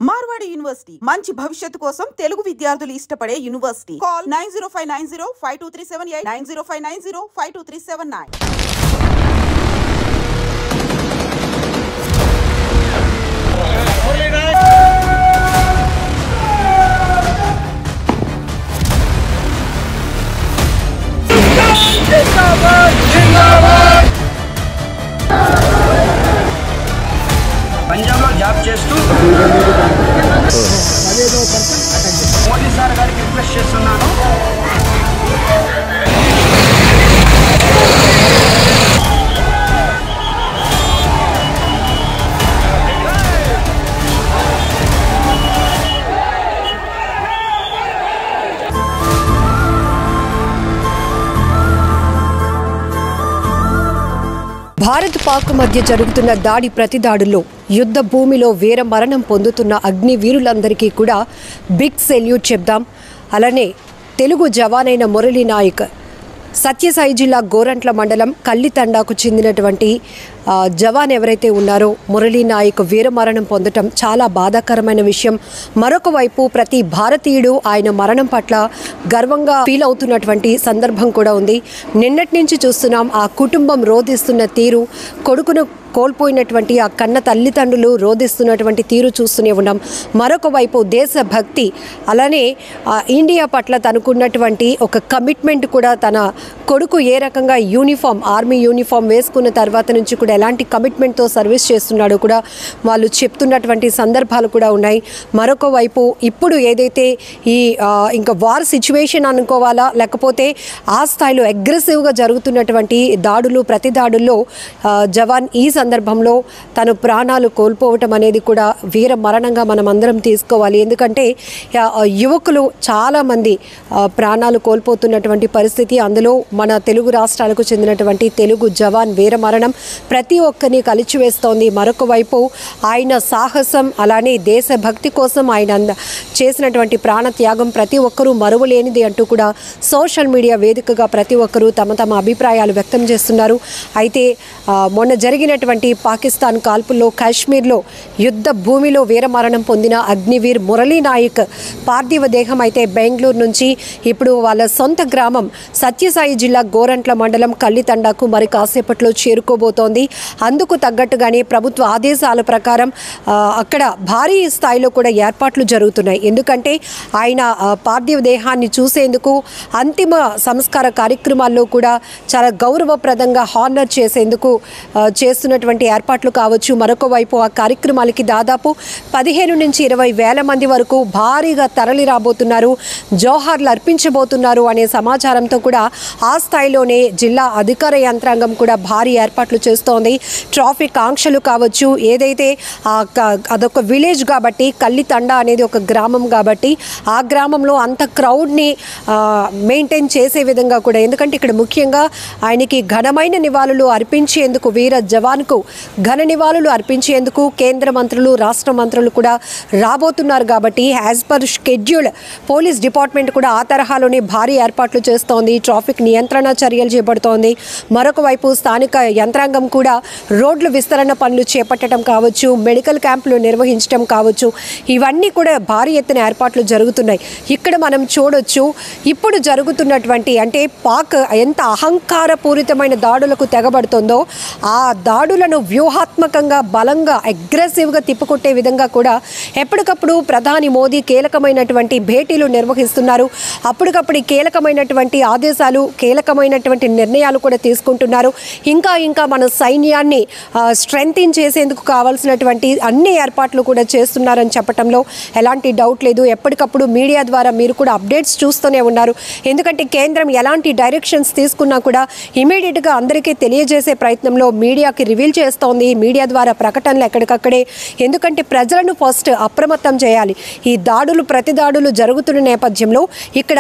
Marwadi university మంచి భవిష్యత్తు కోసం తెలుగు విద్యార్థులు ఇష్టపడే యూనివర్సిటీ. కాల్ 9059052378 9059052379. పంజాబ్లో జాబ్ చేస్తూ మోదీ సార్ గారికి రిక్వెస్ట్ చేస్తున్నాను. భారత్ పాక్ మధ్య జరుగుతున్న దాడి ప్రతిదాడుల్లో యుద్ధ భూమిలో వీర మరణం పొందుతున్న అగ్నివీరులందరికీ కూడా బిగ్ సెల్యూట్ చెప్దాం. అలానే తెలుగు జవానైన మురళీ నాయక్ సత్యసాయి జిల్లా గోరంట్ల మండలం కల్లితండాకు చెందినటువంటి జవాన్ ఎవరైతే ఉన్నారో మురళీ నాయక్ వీరమరణం పొందటం చాలా బాధాకరమైన విషయం. మరొక వైపు ప్రతి భారతీయుడు ఆయన మరణం పట్ల గర్వంగా ఫీల్ అవుతున్నటువంటి సందర్భం కూడా ఉంది. నిన్నటి నుంచి చూస్తున్నాం ఆ కుటుంబం రోధిస్తున్న తీరు, కొడుకును కోల్పోయినటువంటి ఆ కన్న తల్లిదండ్రులు రోధిస్తున్నటువంటి తీరు చూస్తూనే ఉన్నాం. మరొక వైపు దేశభక్తి, అలానే ఇండియా పట్ల తనకున్నటువంటి ఒక కమిట్మెంట్ కూడా, తన కొడుకు ఏ రకంగా యూనిఫామ్, ఆర్మీ యూనిఫామ్ వేసుకున్న తర్వాత నుంచి కూడా ఎలాంటి కమిట్మెంట్తో సర్వీస్ చేస్తున్నాడో కూడా వాళ్ళు చెప్తున్నటువంటి సందర్భాలు కూడా ఉన్నాయి. మరొక వైపు ఇప్పుడు ఏదైతే ఈ ఇంకా వార్ సిచ్యువేషన్ అనుకోవాలా, లేకపోతే ఆ స్థాయిలో అగ్రెసివ్గా జరుగుతున్నటువంటి దాడులు, ప్రతి దాడుల్లో జవాన్ ఈ సందర్భంలో తను ప్రాణాలు కోల్పోవటం అనేది కూడా వీర మరణంగా మనం అందరం తీసుకోవాలి. ఎందుకంటే యువకులు చాలామంది ప్రాణాలు కోల్పోతున్నటువంటి పరిస్థితి. అందులో మన తెలుగు రాష్ట్రాలకు చెందినటువంటి తెలుగు జవాన్ వీర మరణం ప్రతి ఒక్కరిని కలిచివేస్తోంది. మరొక వైపు ఆయన సాహసం, అలానే దేశభక్తి కోసం ఆయన చేసినటువంటి ప్రాణత్యాగం ప్రతి ఒక్కరూ మరువలేనిది అంటూ కూడా సోషల్ మీడియా వేదికగా ప్రతి ఒక్కరూ తమ తమ అభిప్రాయాలు వ్యక్తం చేస్తున్నారు. అయితే మొన్న జరిగినటువంటి పాకిస్తాన్ కాల్పుల్లో కాశ్మీర్లో యుద్ధ భూమిలో వీరమరణం పొందిన అగ్నివీర్ మురళీ నాయక్ పార్థివ దేహం అయితే బెంగళూరు నుంచి ఇప్పుడు వాళ్ళ సొంత గ్రామం సత్యసాయి జిల్లా గోరంట్ల మండలం కల్లితండాకు మరి కాసేపట్లో చేరుకోబోతోంది. అందుకు తగ్గట్టుగానే ప్రభుత్వ ఆదేశాల ప్రకారం అక్కడ భారీ స్థాయిలో కూడా ఏర్పాట్లు జరుగుతున్నాయి. ఎందుకంటే ఆయన పార్థివ దేహాన్ని చూసేందుకు, అంతిమ సంస్కార కార్యక్రమాల్లో కూడా చాలా గౌరవప్రదంగా హానర్ చేసేందుకు చేస్తున్నటువంటి ఏర్పాట్లు కావచ్చు. మరొక వైపు ఆ కార్యక్రమాలకి దాదాపు 15 నుంచి 20 వేల మంది వరకు భారీగా తరలి రాబోతున్నారు, జోహార్లు అర్పించబోతున్నారు అనే సమాచారంతో కూడా ఆ స్థాయిలోనే జిల్లా అధికార యంత్రాంగం కూడా భారీ ఏర్పాట్లు చేస్తోంది. ట్రాఫిక్ ఆంక్షలు కావచ్చు, ఏదైతే అదొక విలేజ్ కాబట్టి, కల్లితండా అనేది ఒక గ్రామం కాబట్టి ఆ గ్రామంలో అంత క్రౌడ్ని మెయింటైన్ చేసే విధంగా కూడా, ఎందుకంటే ఇక్కడ ముఖ్యంగా ఆయనకి ఘనమైన నివాళులు అర్పించేందుకు, వీర జవాన్కు ఘన నివాళులు అర్పించేందుకు కేంద్ర మంత్రులు, రాష్ట్ర మంత్రులు కూడా రాబోతున్నారు కాబట్టి as per schedule police department కూడా ఆ తరహాలోనే భారీ ఏర్పాట్లు చేస్తోంది. ట్రాఫిక్ నియంత్రణ చర్యలు చేపడుతోంది. మరొక వైపు స్థానిక యంత్రాంగం కూడా రోడ్లు విస్తరణ పనులు చేపట్టడం కావచ్చు, మెడికల్ క్యాంపులు నిర్వహించడం కావచ్చు, ఇవన్నీ కూడా భారీ ఎత్తున ఏర్పాట్లు జరుగుతున్నాయి. ఇక్కడ మనం చూడొచ్చు ఇప్పుడు జరుగుతున్నటువంటి, అంటే పాక్ ఎంత అహంకారపూరితమైన దాడులకు తెగబడుతుందో ఆ దాడులను వ్యూహాత్మకంగా, బలంగా, అగ్రెసివ్గా తిప్పుకొట్టే విధంగా కూడా ఎప్పటికప్పుడు ప్రధాని మోదీ కీలకమైనటువంటి భేటీలు నిర్వహిస్తున్నారు. అప్పటికప్పుడు కీలకమైనటువంటి ఆదేశాలు, కీలకమైనటువంటి నిర్ణయాలు కూడా తీసుకుంటున్నారు. ఇంకా మన సైన్యాన్ని స్ట్రెంథిన్ చేసేందుకు కావాల్సినటువంటి అన్ని ఏర్పాట్లు కూడా చేస్తున్నారని చెప్పడంలో ఎలాంటి డౌట్ లేదు. ఎప్పటికప్పుడు మీడియా ద్వారా మీరు కూడా అప్డేట్స్ చూస్తూనే ఉన్నారు. ఎందుకంటే కేంద్రం ఎలాంటి డైరెక్షన్స్ తీసుకున్నా కూడా ఇమీడియట్గా అందరికీ తెలియజేసే ప్రయత్నంలో మీడియాకి రివీల్ చేస్తోంది. మీడియా ద్వారా ప్రకటనలు ఎక్కడికక్కడే, ఎందుకంటే ప్రజలను ఫస్ట్ అప్రమత్తం చేయాలి. ఈ దాడులు, ప్రతి దాడులు జరుగుతున్న నేపథ్యంలో ఇక్కడ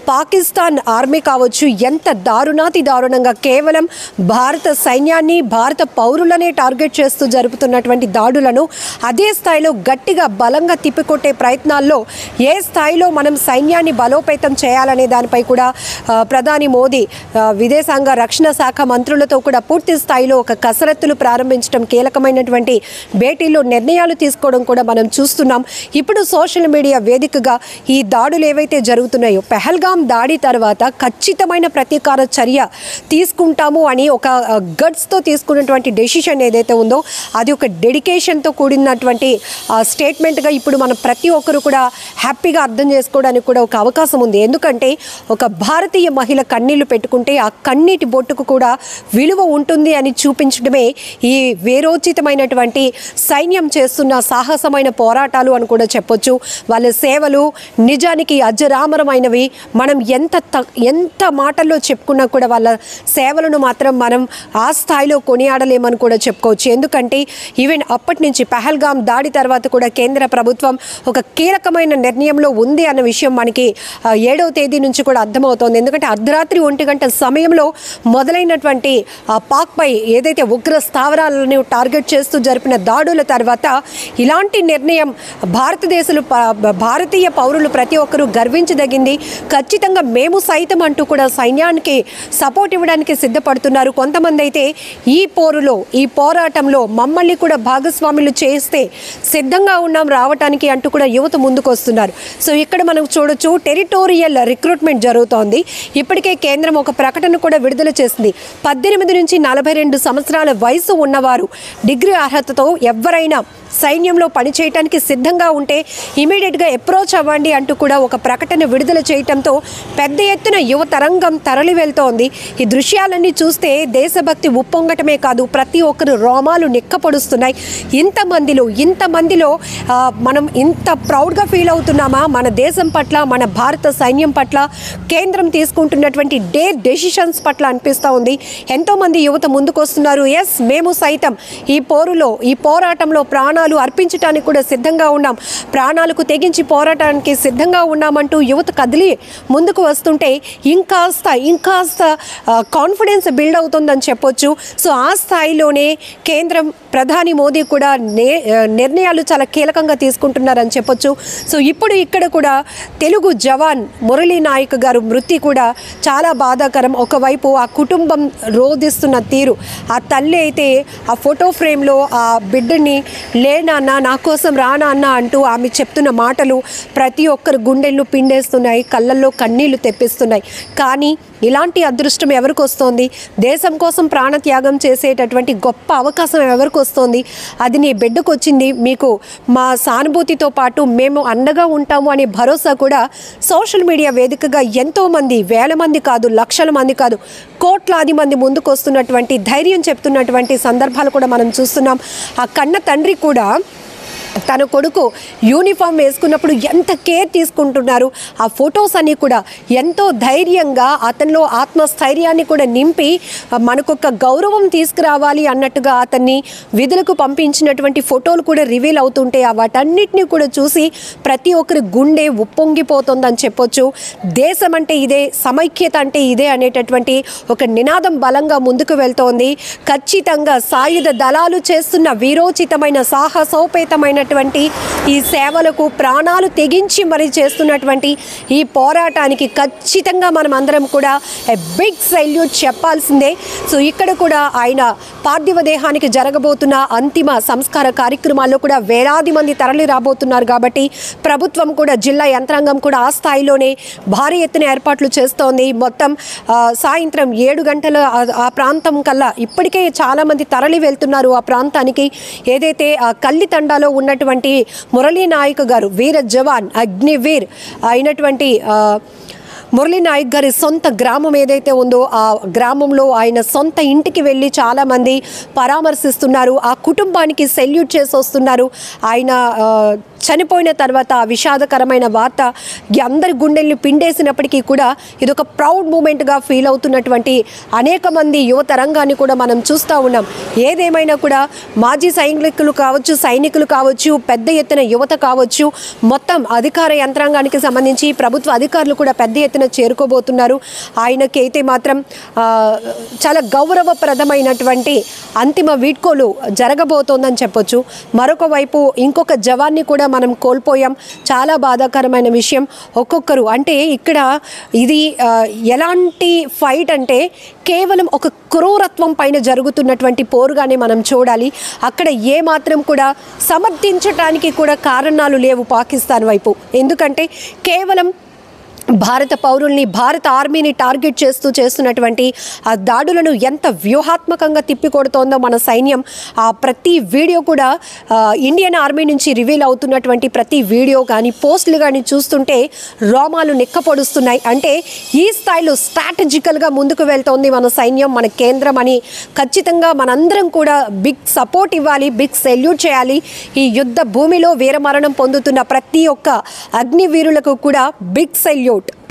పాకిస్తాన్ ఆర్మీ కావచ్చు ఎంత దారుణాతి దారుణంగా కేవలం భారత సైన్యాన్ని, భారత పౌరులనే టార్గెట్ చేస్తూ జరుపుతున్నటువంటి దాడులను అదే స్థాయిలో గట్టిగా, బలంగా తిప్పికొట్టే ప్రయత్నాలు పరిణామాల్లో ఏ స్థాయిలో మనం సైన్యాన్ని బలోపేతం చేయాలనే దానిపై కూడా ప్రధాని మోదీ విదేశాంగ రక్షణ శాఖ మంత్రులతో కూడా పూర్తి స్థాయిలో ఒక కసరత్తులు ప్రారంభించడం, కీలకమైనటువంటి భేటీలో నిర్ణయాలు తీసుకోవడం కూడా మనం చూస్తున్నాం. ఇప్పుడు సోషల్ మీడియా వేదికగా ఈ దాడులు ఏవైతే జరుగుతున్నాయో, పెహల్గాం దాడి తర్వాత ఖచ్చితమైన ప్రతీకార చర్య తీసుకుంటాము అని ఒక గట్స్తో తీసుకున్నటువంటి డెసిషన్ ఏదైతే ఉందో అది ఒక డెడికేషన్తో కూడినటువంటి స్టేట్మెంట్గా ఇప్పుడు మనం ప్రతి ఒక్కరు కూడా హ్యాపీగా అర్థం చేసుకోవడానికి కూడా ఒక అవకాశం ఉంది. ఎందుకంటే ఒక భారతీయ మహిళ కన్నీళ్లు పెట్టుకుంటే ఆ కన్నీటి బొట్టుకు కూడా విలువ ఉంటుంది అని చూపించడమే ఈ వీరోచితమైనటువంటి సైన్యం చేస్తున్న సాహసమైన పోరాటాలు అని కూడా చెప్పొచ్చు. వాళ్ళ సేవలు నిజానికి అజరామరమైనవి. మనం ఎంత మాటల్లో చెప్పుకున్నా కూడా వాళ్ళ సేవలను మాత్రం మనం ఆ స్థాయిలో కొనియాడలేమని కూడా చెప్పుకోవచ్చు. ఎందుకంటే ఈవెన్ అప్పటి నుంచి పెహల్గాం దాడి తర్వాత కూడా కేంద్ర ప్రభుత్వం ఒక కీలకమైన నిర్ణయంలో ఉంది అన్న విషయం మనకి 7వ తేదీ నుంచి కూడా అర్థమవుతోంది. ఎందుకంటే అర్ధరాత్రి 1 గంట సమయంలో మొదలైనటువంటి పాక్పై ఏదైతే ఉగ్ర స్థావరాలను టార్గెట్ చేస్తూ జరిపిన దాడుల తర్వాత ఇలాంటి నిర్ణయం భారతీయ పౌరులు ప్రతి ఒక్కరూ గర్వించదగింది. ఖచ్చితంగా మేము సైతం అంటూ కూడా సైన్యానికి సపోర్ట్ ఇవ్వడానికి సిద్ధపడుతున్నారు. కొంతమంది అయితే ఈ పోరాటంలో మమ్మల్ని కూడా భాగస్వాములు చేస్తే సిద్ధంగా ఉన్నాం రావటానికి అంటూ కూడా యువత ముందుకు వస్తున్నారు. సో ఇక్కడ మనం చూడొచ్చు, టెరిటోరియల్ రిక్రూట్మెంట్ జరుగుతోంది. ఇప్పటికే కేంద్రం ఒక ప్రకటన కూడా విడుదల చేసింది. 18 నుంచి 42 సంవత్సరాల వయసు ఉన్నవారు డిగ్రీ అర్హతతో ఎవరైనా సైన్యంలో పనిచేయడానికి సిద్ధంగా ఉంటే ఇమీడియట్గా అప్రోచ్ అవ్వండి అంటూ కూడా ఒక ప్రకటన విడుదల చేయడంతో పెద్ద ఎత్తున యువతరంగం తరలి వెళ్తోంది. ఈ దృశ్యాలన్నీ చూస్తే దేశభక్తి ఉప్పొంగటమే కాదు, ప్రతి ఒక్కరు రోమాలు నిక్కపొడుస్తున్నాయి. ఇంతమందిలో మనం ఇంత ప్రౌడ్గా ఫీల్ అవుతున్నామా మన దేశం పట్ల, మన భారత సైన్యం పట్ల, కేంద్రం తీసుకుంటున్నటువంటి డెసిషన్స్ పట్ల అనిపిస్తూ ఉంది. ఎంతోమంది యువత ముందుకు వస్తున్నారు. ఎస్, మేము సైతం ఈ పోరాటంలో ప్రాణాలు అర్పించడానికి కూడా సిద్ధంగా ఉన్నాం, ప్రాణాలకు తెగించి పోరాటానికి సిద్ధంగా ఉన్నామంటూ యువత కదిలి ముందుకు వస్తుంటే ఇంకాస్త కాన్ఫిడెన్స్ బిల్డ్ అవుతుందని చెప్పొచ్చు. సో ఆ స్థాయిలోనే కేంద్రం ప్రధాని మోదీ కూడా నిర్ణయాలు చాలా కీలకంగా తీసుకుంటున్నారని చెప్పొచ్చు. సో ఇప్పుడు ఇక్కడ కూడా తెలుగు జవాన్ మురళీ నాయక్ గారు మృతి కూడా చాలా బాధాకరం. ఒకవైపు ఆ కుటుంబం రోధిస్తున్న తీరు, ఆ తల్లి అయితే ఆ ఫోటో ఫ్రేమ్లో ఆ బిడ్డని లేనాన్న నా కోసం రానా అన్న అంటూ ఆమె చెప్తున్న మాటలు ప్రతి ఒక్కరు గుండెళ్ళు పిండేస్తున్నాయి, కళ్ళల్లో కన్నీళ్లు తెప్పిస్తున్నాయి. కానీ ఇలాంటి అదృష్టం ఎవరికి వస్తోంది? దేశం కోసం ప్రాణత్యాగం చేసేటటువంటి గొప్ప అవకాశం ఎవరికి వస్తోంది? అది నీ బిడ్డకు వచ్చింది. మీకు మా సానుభూతితో పాటు మేము అండగా ఉంటాము అనే భరోసా కూడా సోషల్ మీడియా వేదికగా ఎంతోమంది, వేల మంది కాదు, లక్షల మంది కాదు, కోట్లాది మంది ముందుకు వస్తున్నటువంటి ధైర్యం చెప్తున్నటువంటి సందర్భాలు కూడా మనం చూస్తున్నాం. ఆ కన్న తండ్రి కూడా తన కొడుకు యూనిఫామ్ వేసుకున్నప్పుడు ఎంత కేర్ తీసుకుంటున్నారు. ఆ ఫొటోస్ అన్నీ కూడా ఎంతో ధైర్యంగా అతనిలో ఆత్మస్థైర్యాన్ని కూడా నింపి మనకొక గౌరవం తీసుకురావాలి అన్నట్టుగా అతన్ని విధులకు పంపించినటువంటి ఫోటోలు కూడా రివీల్ అవుతుంటే వాటన్నిటిని కూడా చూసి ప్రతి ఒక్కరి గుండె ఉప్పొంగిపోతుందని చెప్పొచ్చు. దేశం అంటే ఇదే, సమైక్యత అంటే ఇదే అనేటటువంటి ఒక నినాదం బలంగా ముందుకు వెళ్తోంది. ఖచ్చితంగా సాయుధ దళాలు చేస్తున్న వీరోచితమైన సాహసోపేతమైన ఈ సేవలకు ప్రాణాలు తెగించి మరి చేస్తున్నటువంటి ఈ పోరాటానికి ఖచ్చితంగా మనం అందరం కూడా బిగ్ సల్యూట్ చెప్పాల్సిందే. సో ఇక్కడ కూడా ఆయన పార్థివ దేహానికి జరగబోతున్న అంతిమ సంస్కార కార్యక్రమాల్లో కూడా వేలాది మంది తరలి రాబోతున్నారు. కాబట్టి ప్రభుత్వం కూడా, జిల్లా యంత్రాంగం కూడా ఆ స్థాయిలోనే భారీ ఎత్తున ఏర్పాట్లు చేస్తోంది. మొత్తం సాయంత్రం 7 గంటల ఆ ప్రాంతం కల్లా ఇప్పటికే చాలామంది తరలి వెళ్తున్నారు ఆ ప్రాంతానికి. ఏదైతే కల్లితండాలో ఉన్నటువంటి మురళీ నాయక్ గారు, వీర జవాన్, అగ్నివీర్ అయినటువంటి మురళీ నాయక్ గారి సొంత గ్రామం ఏదైతే ఉందో ఆ గ్రామంలో ఆయన సొంత ఇంటికి వెళ్ళి చాలామంది పరామర్శిస్తున్నారు. ఆ కుటుంబానికి సెల్యూట్ చేసి వస్తున్నారు. ఆయన చనిపోయిన తర్వాత ఆ విషాదకరమైన వార్త అందరి గుండెల్ని పిండేసినప్పటికీ కూడా ఇదొక ప్రౌడ్ మూమెంట్గా ఫీల్ అవుతున్నటువంటి అనేక మంది యువతరంగాన్ని కూడా మనం చూస్తూ ఉన్నాం. ఏదేమైనా కూడా మాజీ సైనికులు కావచ్చు, పెద్ద ఎత్తున యువత కావచ్చు, మొత్తం అధికార యంత్రాంగానికి సంబంధించి ప్రభుత్వ అధికారులు కూడా పెద్ద ఎత్తున చేరుకోబోతున్నారు. ఆయనకైతే మాత్రం చాలా గౌరవప్రదమైనటువంటి అంతిమ వీడ్కోలు జరగబోతోందని చెప్పొచ్చు. మరొక వైపు ఇంకొక జవాన్ని కూడా మనం కోల్పోయాం. చాలా బాధాకరమైన విషయం. ఒక్కొక్కరు అంటే ఇక్కడ ఇది ఎలాంటి ఫైట్ అంటే కేవలం ఒక క్రూరత్వం పైన జరుగుతున్నటువంటి పోరుగానే మనం చూడాలి. అక్కడ ఏ మాత్రం కూడా సమర్థించడానికి కూడా కారణాలు లేవు పాకిస్తాన్ వైపు. ఎందుకంటే కేవలం భారత పౌరుల్ని, భారత ఆర్మీని టార్గెట్ చేస్తున్నటువంటి ఆ దాడులను ఎంత వ్యూహాత్మకంగా తిప్పికొడుతోందో మన సైన్యం. ఆ ప్రతి వీడియో కూడా ఇండియన్ ఆర్మీ నుంచి రివీల్ అవుతున్నటువంటి ప్రతి వీడియో కానీ పోస్టులు కానీ చూస్తుంటే రోమాలు నిక్కపొడుస్తున్నాయి. అంటే ఈ స్థాయిలో స్ట్రాటజికల్గా ముందుకు వెళ్తోంది మన సైన్యం, మన కేంద్రం అని ఖచ్చితంగా మనందరం కూడా బిగ్ సపోర్ట్ ఇవ్వాలి, బిగ్ సెల్యూట్ చేయాలి. ఈ యుద్ధ భూమిలో వీరమరణం పొందుతున్న ప్రతి ఒక్క అగ్నివీరులకు కూడా బిగ్ సెల్యూట్.